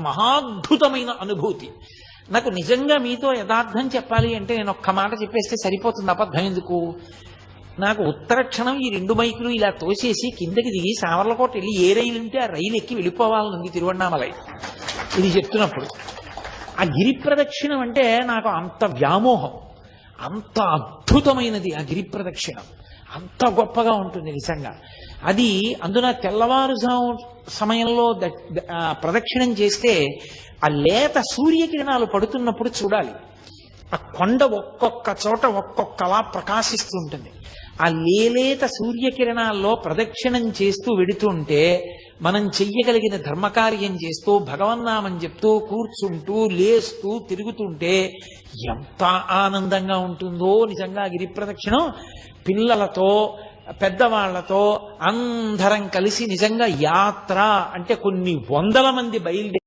మహాద్భుతమైన అనుభూతి. నాకు నిజంగా మీతో యథార్థం చెప్పాలి అంటే నేను ఒక్క మాట చెప్పేస్తే సరిపోతుంది, అబద్ధం ఎందుకు. నాకు ఉత్తరక్షణం ఈ 2 మైకులు ఇలా తోసేసి కిందకి దిగి సావర్లకోట వెళ్ళి ఏ రైలు ఉంటే ఆ రైలు ఎక్కి వెళ్ళిపోవాలనుంది తిరువണ്ണామలై. ఇది చెప్తున్నప్పుడు ఆ గిరి ప్రదక్షిణం అంటే నాకు అంత వ్యామోహం, అంత అద్భుతమైనది ఆ గిరి ప్రదక్షిణం, అంత గొప్పగా ఉంటుంది నిజంగా. అది అందున తెల్లవారుజాము సమయంలో ప్రదక్షిణం చేస్తే ఆ లేత సూర్యకిరణాలు పడుతున్నప్పుడు చూడాలి. ఆ కొండ ఒక్కొక్క చోట ఒక్కొక్కలా ప్రకాశిస్తూ ఉంటుంది. ఆ లేలేత సూర్యకిరణాల్లో ప్రదక్షిణం చేస్తూ వెడుతుంటే మనం చెయ్యగలిగిన ధర్మకార్యం చేస్తూ భగవన్నామం చెప్తూ కూర్చుంటూ లేస్తూ తిరుగుతుంటే ఎంత ఆనందంగా ఉంటుందో నిజంగా గిరి ప్రదక్షిణం. పిల్లలతో పెద్దవాళ్లతో అందరం కలిసి నిజంగా యాత్ర అంటే కొన్ని వందల మంది బయలుదేరి